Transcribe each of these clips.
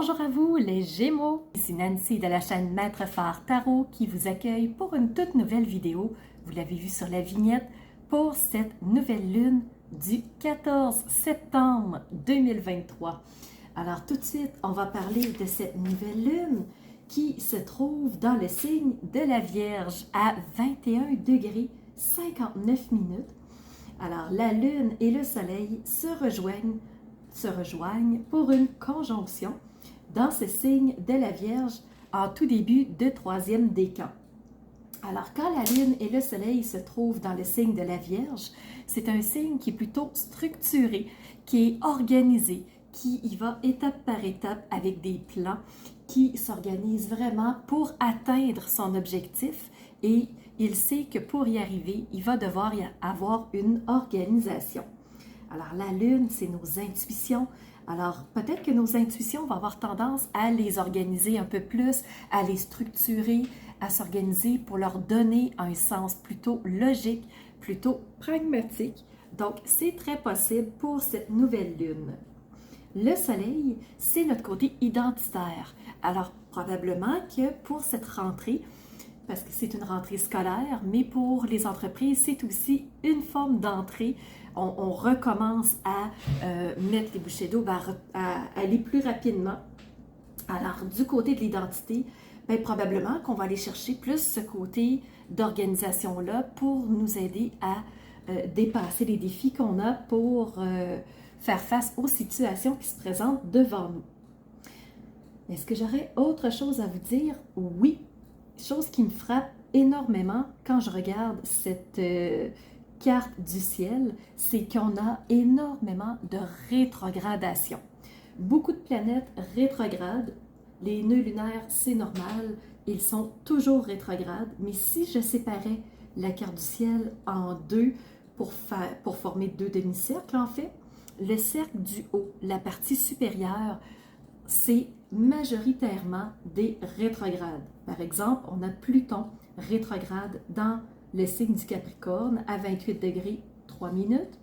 Bonjour à vous les Gémeaux, ici Nancy de la chaîne Maître Phare Tarot qui vous accueille pour une toute nouvelle vidéo, vous l'avez vu sur la vignette, pour cette nouvelle lune du 14 septembre 2023. Alors tout de suite, on va parler de cette nouvelle lune qui se trouve dans le signe de la Vierge à 21 degrés 59 minutes. Alors la lune et le soleil se rejoignent pour une conjonction dans ce signe de la Vierge en tout début de troisième décan. Alors, quand la Lune et le Soleil se trouvent dans le signe de la Vierge, c'est un signe qui est plutôt structuré, qui est organisé, qui y va étape par étape avec des plans, qui s'organise vraiment pour atteindre son objectif et il sait que pour y arriver, il va devoir y avoir une organisation. Alors, la Lune, c'est nos intuitions. Alors, peut-être que nos intuitions vont avoir tendance à les organiser un peu plus, à les structurer, à s'organiser pour leur donner un sens plutôt logique, plutôt pragmatique. Donc, c'est très possible pour cette nouvelle lune. Le soleil, c'est notre côté identitaire. Alors, probablement que pour cette rentrée, parce que c'est une rentrée scolaire, mais pour les entreprises, c'est aussi une forme d'entrée. On recommence à mettre les bouchées d'eau, à aller plus rapidement. Alors, du côté de l'identité, bien, probablement qu'on va aller chercher plus ce côté d'organisation-là pour nous aider à dépasser les défis qu'on a pour faire face aux situations qui se présentent devant nous. Est-ce que j'aurais autre chose à vous dire? Oui, chose qui me frappe énormément quand je regarde cette carte du ciel, c'est qu'on a énormément de rétrogradation. Beaucoup de planètes rétrogrades. Les nœuds lunaires, c'est normal, ils sont toujours rétrogrades, mais si je séparais la carte du ciel en deux pour former deux demi-cercles, en fait, le cercle du haut, la partie supérieure, c'est majoritairement des rétrogrades. Par exemple, on a Pluton rétrograde dans le signe du Capricorne à 28 degrés 3 minutes.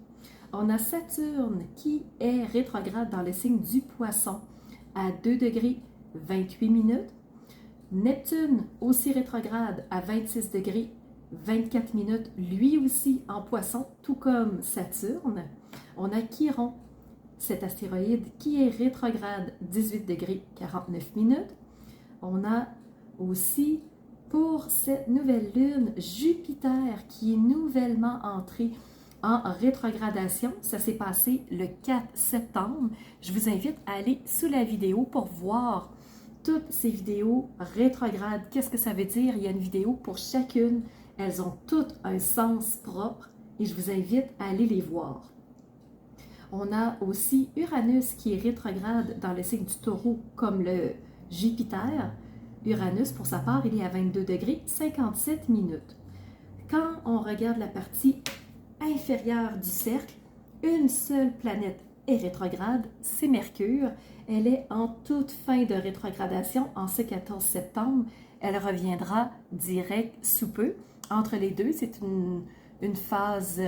On a Saturne qui est rétrograde dans le signe du Poisson à 2 degrés 28 minutes. Neptune aussi rétrograde à 26 degrés 24 minutes, lui aussi en Poisson, tout comme Saturne. On a Chiron, cet astéroïde qui est rétrograde 18 degrés 49 minutes. On a aussi pour cette nouvelle lune Jupiter qui est nouvellement entré en rétrogradation. Ça s'est passé le 4 septembre. Je vous invite à aller sous la vidéo pour voir toutes ces vidéos rétrogrades. Qu'est-ce que ça veut dire? Il y a une vidéo pour chacune. Elles ont toutes un sens propre et je vous invite à aller les voir. On a aussi Uranus qui est rétrograde dans le signe du Taureau comme le Jupiter. Uranus, pour sa part, il est à 22 degrés 57 minutes. Quand on regarde la partie inférieure du cercle, une seule planète est rétrograde, c'est Mercure. Elle est en toute fin de rétrogradation en ce 14 septembre. Elle reviendra direct sous peu. Entre les deux, c'est une phase...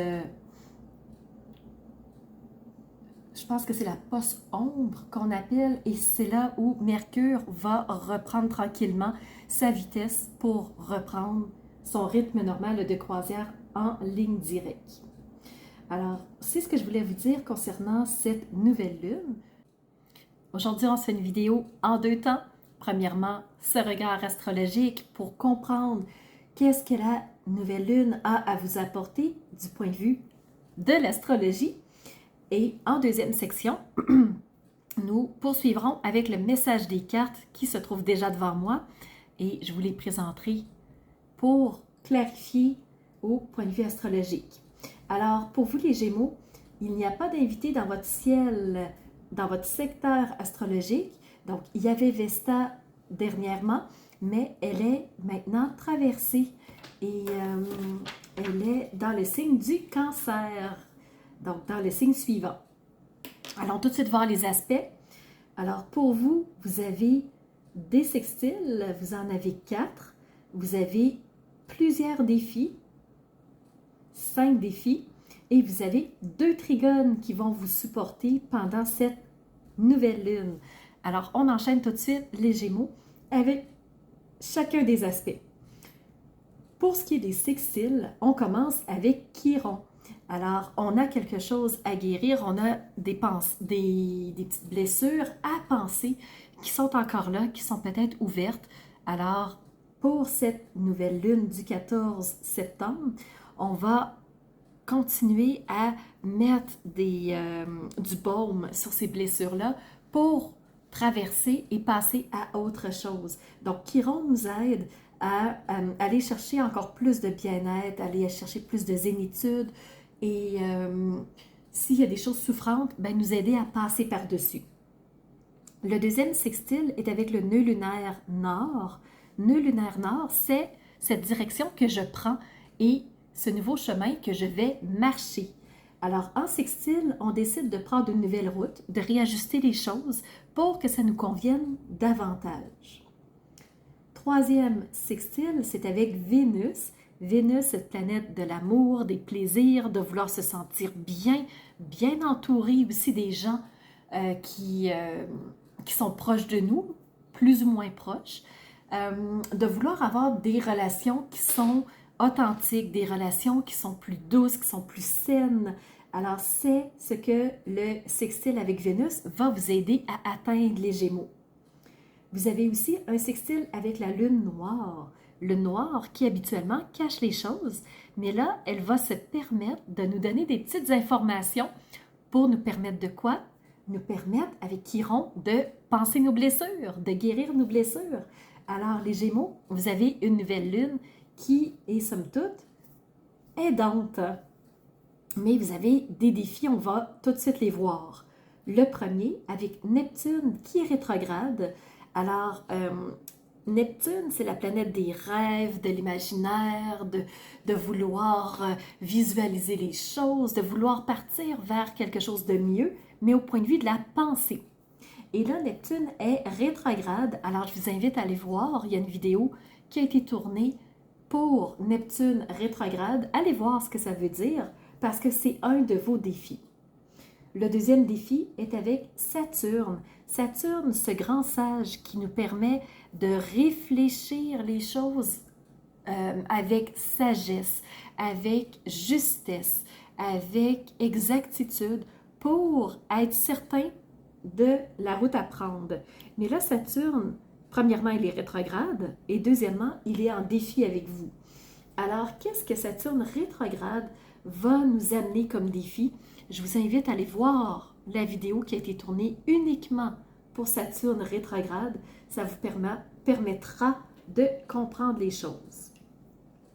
je pense que c'est la post-ombre qu'on appelle et c'est là où Mercure va reprendre tranquillement sa vitesse pour reprendre son rythme normal de croisière en ligne directe. Alors, c'est ce que je voulais vous dire concernant cette nouvelle lune. Aujourd'hui, on se fait une vidéo en deux temps. Premièrement, ce regard astrologique pour comprendre qu'est-ce que la nouvelle lune a à vous apporter du point de vue de l'astrologie. Et en deuxième section, nous poursuivrons avec le message des cartes qui se trouve déjà devant moi et je vous les présenterai pour clarifier au point de vue astrologique. Alors, pour vous les Gémeaux, il n'y a pas d'invité dans votre ciel, dans votre secteur astrologique. Donc, il y avait Vesta dernièrement, mais elle est maintenant traversée et elle est dans le signe du Cancer. Donc, dans le signe suivant. Allons tout de suite voir les aspects. Alors, pour vous, vous avez des sextiles, vous en avez 4. Vous avez plusieurs défis, 5 défis, et vous avez 2 trigones qui vont vous supporter pendant cette nouvelle lune. Alors, on enchaîne tout de suite les Gémeaux avec chacun des aspects. Pour ce qui est des sextiles, on commence avec Chiron. Alors, on a quelque chose à guérir, on a des petites blessures à penser qui sont encore là, qui sont peut-être ouvertes. Alors, pour cette nouvelle lune du 14 septembre, on va continuer à mettre du baume sur ces blessures-là pour traverser et passer à autre chose. Donc, Chiron nous aide à aller chercher encore plus de bien-être, aller chercher plus de zénitude et s'il y a des choses souffrantes, ben, nous aider à passer par-dessus. Le deuxième sextile est avec le nœud lunaire nord. Nœud lunaire nord, c'est cette direction que je prends et ce nouveau chemin que je vais marcher. Alors, en sextile, on décide de prendre une nouvelle route, de réajuster les choses pour que ça nous convienne davantage. Troisième sextile, c'est avec Vénus. Vénus, cette planète de l'amour, des plaisirs, de vouloir se sentir bien, bien entouré aussi des gens qui sont proches de nous, plus ou moins proches, de vouloir avoir des relations qui sont authentiques, des relations qui sont plus douces, qui sont plus saines. Alors, c'est ce que le sextile avec Vénus va vous aider à atteindre les Gémeaux. Vous avez aussi un sextile avec la lune noire. Le noir qui habituellement cache les choses, mais là, elle va se permettre de nous donner des petites informations pour nous permettre de quoi? Nous permettre, avec Chiron, de penser nos blessures, de guérir nos blessures. Alors, les Gémeaux, vous avez une nouvelle lune qui est, somme toute, aidante. Mais vous avez des défis, on va tout de suite les voir. Le premier, avec Neptune qui est rétrograde. Alors, Neptune, c'est la planète des rêves, de l'imaginaire, de vouloir visualiser les choses, de vouloir partir vers quelque chose de mieux, mais au point de vue de la pensée. Et là, Neptune est rétrograde, alors je vous invite à aller voir, il y a une vidéo qui a été tournée pour Neptune rétrograde. Allez voir ce que ça veut dire, parce que c'est un de vos défis. Le deuxième défi est avec Saturne. Saturne, ce grand sage qui nous permet de réfléchir les choses avec sagesse, avec justesse, avec exactitude pour être certain de la route à prendre. Mais là, Saturne, premièrement, il est rétrograde et deuxièmement, il est en défi avec vous. Alors, qu'est-ce que Saturne rétrograde va nous amener comme défi? Je vous invite à aller voir la vidéo qui a été tournée uniquement pour Saturne rétrograde. Ça vous permettra de comprendre les choses.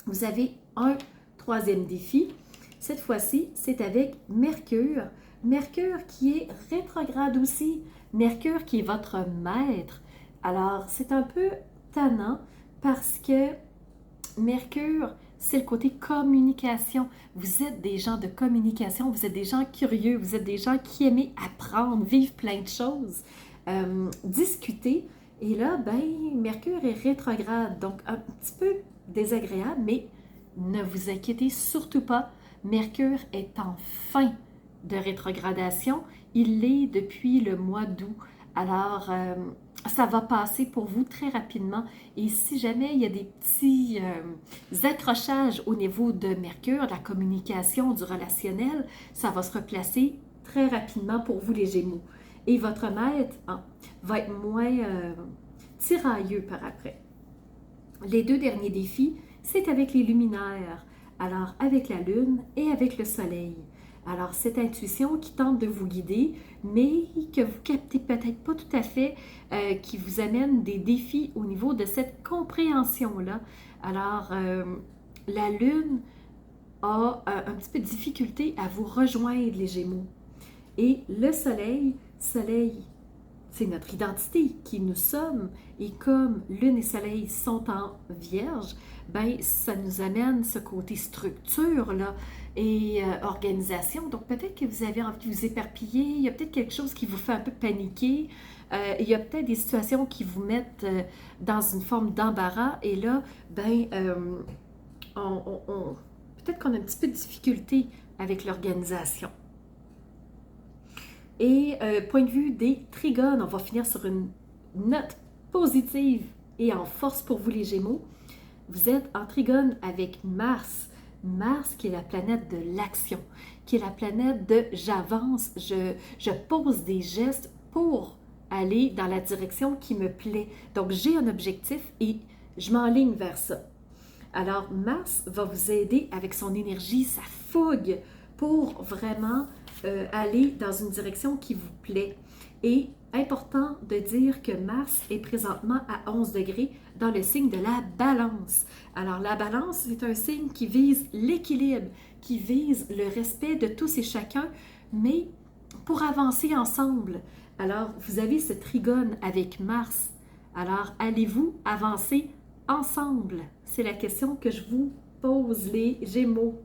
Vous avez un troisième défi. Cette fois-ci, c'est avec Mercure. Mercure qui est rétrograde aussi. Mercure qui est votre maître. Alors, c'est un peu tannant parce que Mercure, c'est le côté communication. Vous êtes des gens de communication, vous êtes des gens curieux, vous êtes des gens qui aiment apprendre, vivre plein de choses, discuter. Et là, ben, Mercure est rétrograde, donc un petit peu désagréable, mais ne vous inquiétez surtout pas. Mercure est en fin de rétrogradation. Il l'est depuis le mois d'août. Alors, ça va passer pour vous très rapidement. Et si jamais il y a des petits accrochages au niveau de Mercure, de la communication, du relationnel, ça va se replacer très rapidement pour vous les Gémeaux. Et votre maître va être moins tirailleux par après. Les deux derniers défis, c'est avec les luminaires. Alors, avec la Lune et avec le Soleil. Alors, cette intuition qui tente de vous guider, mais que vous captez peut-être pas tout à fait, qui vous amène des défis au niveau de cette compréhension-là. Alors, la Lune a un petit peu de difficulté à vous rejoindre, les Gémeaux. Et le Soleil, c'est notre identité, qui nous sommes. Et comme Lune et Soleil sont en Vierge, ben ça nous amène ce côté structure là et organisation. Donc peut-être que vous avez envie de vous éparpiller, il y a peut-être quelque chose qui vous fait un peu paniquer, il y a peut-être des situations qui vous mettent dans une forme d'embarras. Et là, ben peut-être qu'on a un petit peu de difficulté avec l'organisation. Et point de vue des trigones, on va finir sur une note positive et en force pour vous les Gémeaux. Vous êtes en trigone avec Mars. Mars qui est la planète de l'action, qui est la planète de j'avance, je pose des gestes pour aller dans la direction qui me plaît. Donc j'ai un objectif et je m'enligne vers ça. Alors Mars va vous aider avec son énergie, sa fougue pour vraiment aller dans une direction qui vous plaît. Et important de dire que Mars est présentement à 11 degrés dans le signe de la balance. Alors la balance, c'est un signe qui vise l'équilibre, qui vise le respect de tous et chacun, mais pour avancer ensemble. Alors vous avez ce trigone avec Mars. Alors allez-vous avancer ensemble? C'est la question que je vous pose, les Gémeaux.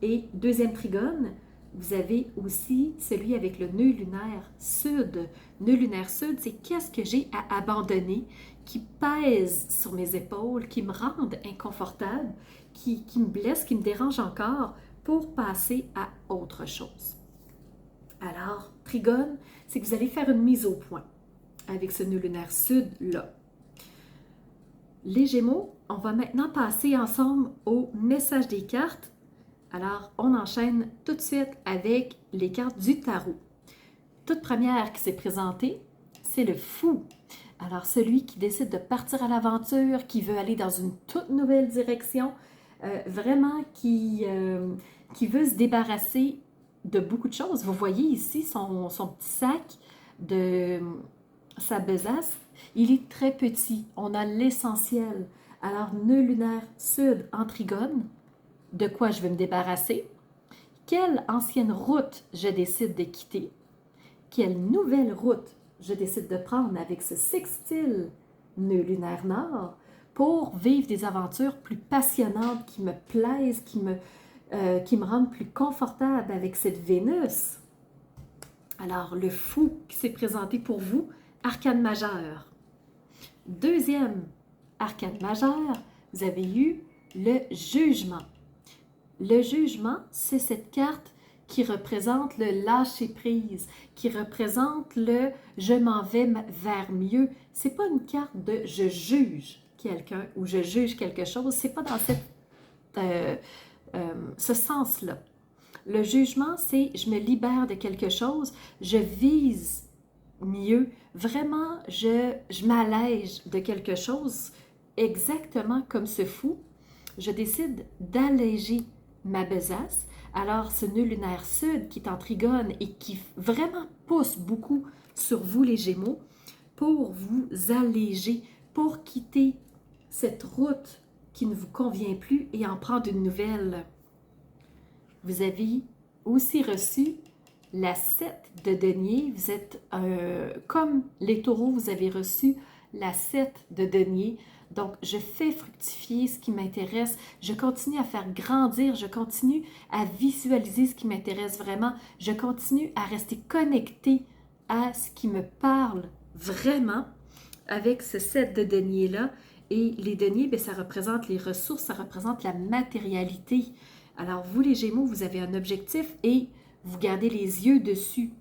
Et deuxième trigone, vous avez aussi celui avec le nœud lunaire sud. Nœud lunaire sud, c'est qu'est-ce que j'ai à abandonner qui pèse sur mes épaules, qui me rendent inconfortable, qui me blesse, qui me dérange encore pour passer à autre chose. Alors, trigone, c'est que vous allez faire une mise au point avec ce nœud lunaire sud-là. Les Gémeaux, on va maintenant passer ensemble au message des cartes. Alors, on enchaîne tout de suite avec les cartes du tarot. Toute première qui s'est présentée, c'est le fou. Alors, celui qui décide de partir à l'aventure, qui veut aller dans une toute nouvelle direction, vraiment qui veut se débarrasser de beaucoup de choses. Vous voyez ici son petit sac de sa besace. Il est très petit. On a l'essentiel. Alors, nœud lunaire sud en trigone. De quoi je veux me débarrasser? Quelle ancienne route je décide de quitter? Quelle nouvelle route je décide de prendre avec ce sextile nœud lunaire nord pour vivre des aventures plus passionnantes qui me plaisent, qui me rendent plus confortable avec cette Vénus? Alors, le fou qui s'est présenté pour vous, arcane majeur. Deuxième arcane majeur, vous avez eu le jugement. Le jugement, c'est cette carte qui représente le lâcher-prise, qui représente le « je m'en vais vers mieux ». Ce n'est pas une carte de « je juge quelqu'un » ou « je juge quelque chose », ce n'est pas dans ce sens-là. Le jugement, c'est « je me libère de quelque chose, je vise mieux ». Vraiment, je m'allège de quelque chose, exactement comme ce fou. Je décide d'alléger ma besace. Alors, ce nœud lunaire sud qui est en trigone et qui vraiment pousse beaucoup sur vous les Gémeaux pour vous alléger, pour quitter cette route qui ne vous convient plus et en prendre une nouvelle. Vous avez aussi reçu la 7 de denier. Vous êtes comme les taureaux, vous avez reçu la 7 de denier. Donc, je fais fructifier ce qui m'intéresse, je continue à faire grandir, je continue à visualiser ce qui m'intéresse vraiment, je continue à rester connecté à ce qui me parle vraiment avec ce set de deniers-là. Et les deniers, bien, ça représente les ressources, ça représente la matérialité. Alors, vous les Gémeaux, vous avez un objectif et vous gardez les yeux dessus.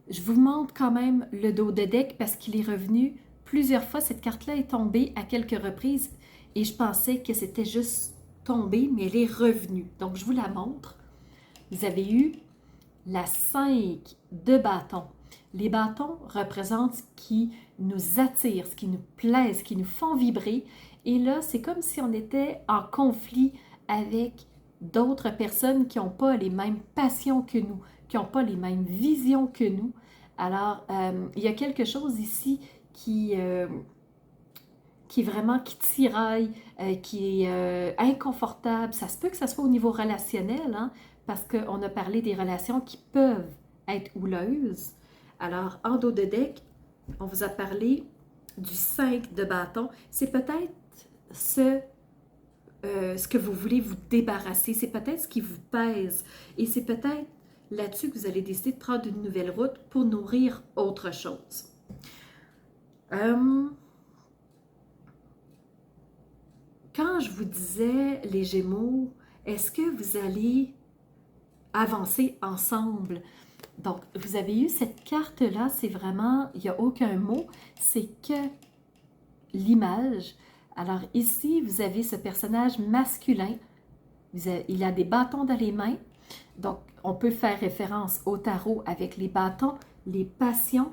Je vous montre quand même le dos de deck parce qu'il est revenu plusieurs fois. Cette carte-là est tombée à quelques reprises et je pensais que c'était juste tombé, mais elle est revenue. Donc, je vous la montre. Vous avez eu la 5 de bâtons. Les bâtons représentent ce qui nous attire, ce qui nous plaît, ce qui nous font vibrer. Et là, c'est comme si on était en conflit avec d'autres personnes qui n'ont pas les mêmes passions que nous, qui n'ont pas les mêmes visions que nous. Alors, il y a quelque chose ici qui vraiment qui tiraille, qui est inconfortable. Ça se peut que ça soit au niveau relationnel, hein, parce qu'on a parlé des relations qui peuvent être houleuses. Alors, en dos de deck, on vous a parlé du 5 de bâton. C'est peut-être ce que vous voulez vous débarrasser. C'est peut-être ce qui vous pèse. Et c'est peut-être là-dessus que vous allez décider de prendre une nouvelle route pour nourrir autre chose. Quand je vous disais, les Gémeaux, est-ce que vous allez avancer ensemble? Donc, vous avez eu cette carte-là, c'est vraiment, il n'y a aucun mot, c'est que l'image. Alors ici, vous avez ce personnage masculin, il a des bâtons dans les mains, donc on peut faire référence au tarot avec les bâtons, les passions.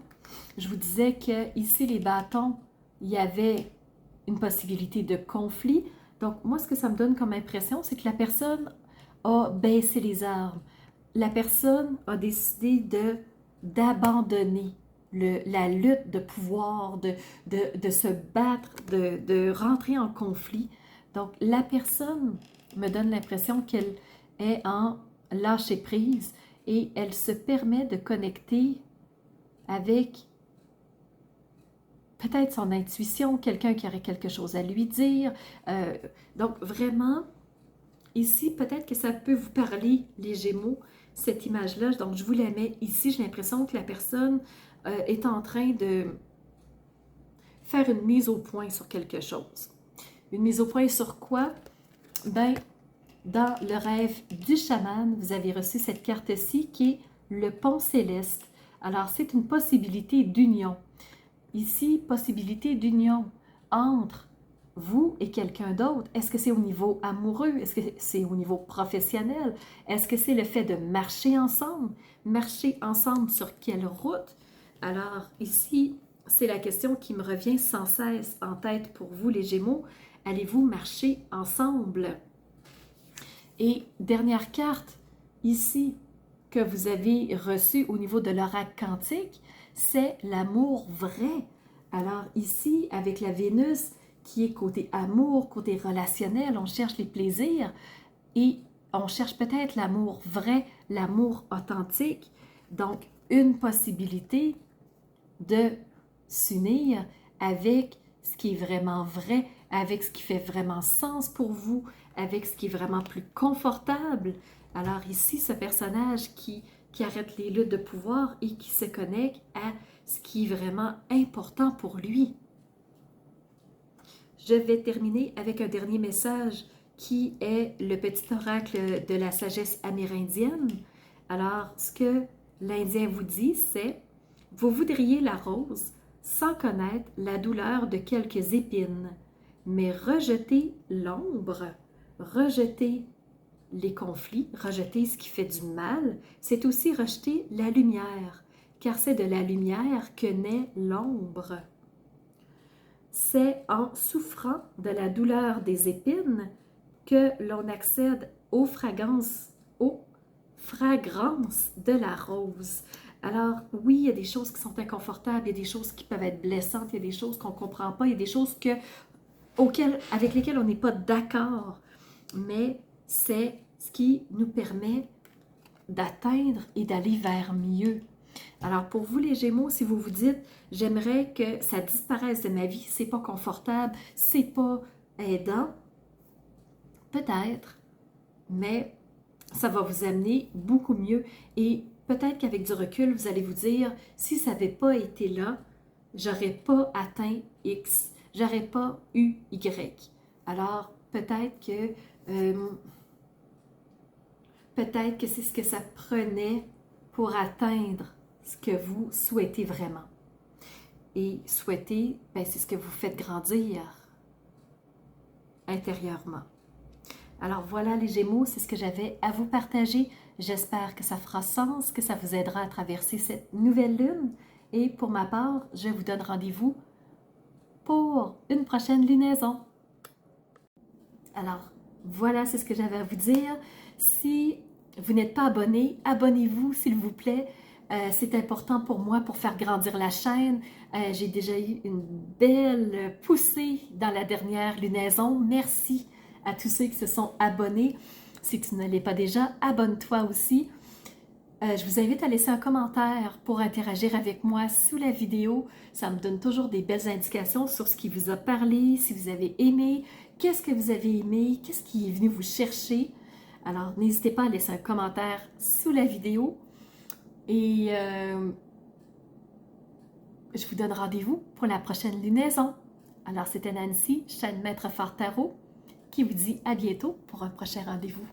Je vous disais que ici les bâtons, il y avait une possibilité de conflit. Donc moi, ce que ça me donne comme impression, c'est que la personne a baissé les armes. La personne a décidé d'abandonner la lutte de pouvoir, de se battre, de rentrer en conflit. Donc, la personne me donne l'impression qu'elle est en lâcher prise et elle se permet de connecter avec peut-être son intuition, quelqu'un qui aurait quelque chose à lui dire. Donc, vraiment, ici, peut-être que ça peut vous parler, les Gémeaux, cette image-là. Donc, je vous la mets ici. J'ai l'impression que la personne est en train de faire une mise au point sur quelque chose. Une mise au point sur quoi? Ben, dans le rêve du chaman, vous avez reçu cette carte-ci qui est le pont céleste. Alors, c'est une possibilité d'union. Ici, possibilité d'union entre vous et quelqu'un d'autre. Est-ce que c'est au niveau amoureux? Est-ce que c'est au niveau professionnel? Est-ce que c'est le fait de marcher ensemble? Marcher ensemble sur quelle route? Alors ici, c'est la question qui me revient sans cesse en tête pour vous les Gémeaux. Allez-vous marcher ensemble? Et dernière carte, ici, que vous avez reçue au niveau de l'oracle quantique, c'est l'amour vrai. Alors ici, avec la Vénus, qui est côté amour, côté relationnel, on cherche les plaisirs et on cherche peut-être l'amour vrai, l'amour authentique. Donc, une possibilité de s'unir avec ce qui est vraiment vrai, avec ce qui fait vraiment sens pour vous, avec ce qui est vraiment plus confortable. Alors ici, ce personnage qui arrête les luttes de pouvoir et qui se connecte à ce qui est vraiment important pour lui. Je vais terminer avec un dernier message qui est le petit oracle de la sagesse amérindienne. Alors, ce que l'Indien vous dit, c'est « Vous voudriez la rose sans connaître la douleur de quelques épines, mais rejetez l'ombre, rejetez les conflits, rejeter ce qui fait du mal, c'est aussi rejeter la lumière, car c'est de la lumière que naît l'ombre. C'est en souffrant de la douleur des épines que l'on accède aux fragrances de la rose. Alors oui, il y a des choses qui sont inconfortables, il y a des choses qui peuvent être blessantes, il y a des choses qu'on ne comprend pas, il y a des choses avec lesquelles on n'est pas d'accord, mais c'est ce qui nous permet d'atteindre et d'aller vers mieux. Alors pour vous les Gémeaux, si vous vous dites « j'aimerais que ça disparaisse de ma vie, c'est pas confortable, c'est pas aidant », peut-être, mais ça va vous amener beaucoup mieux et peut-être qu'avec du recul, vous allez vous dire « si ça n'avait pas été là, j'aurais pas atteint X, j'aurais pas eu Y ». Alors peut-être que c'est ce que ça prenait pour atteindre ce que vous souhaitez vraiment. Et souhaiter, ben, c'est ce que vous faites grandir intérieurement. Alors voilà les Gémeaux, c'est ce que j'avais à vous partager. J'espère que ça fera sens, que ça vous aidera à traverser cette nouvelle lune. Et pour ma part, je vous donne rendez-vous pour une prochaine lunaison. Alors voilà, c'est ce que j'avais à vous dire. Si vous n'êtes pas abonné, abonnez-vous s'il vous plaît. C'est important pour moi pour faire grandir la chaîne. J'ai déjà eu une belle poussée dans la dernière lunaison. Merci à tous ceux qui se sont abonnés. Si tu ne l'es pas déjà, abonne-toi aussi. Je vous invite à laisser un commentaire pour interagir avec moi sous la vidéo. Ça me donne toujours des belles indications sur ce qui vous a parlé, si vous avez aimé, qu'est-ce que vous avez aimé, qu'est-ce qui est venu vous chercher. Alors, n'hésitez pas à laisser un commentaire sous la vidéo. Et je vous donne rendez-vous pour la prochaine lunaison. Alors, c'était Nancy, chaîne Maître Fort Tarot, qui vous dit à bientôt pour un prochain rendez-vous.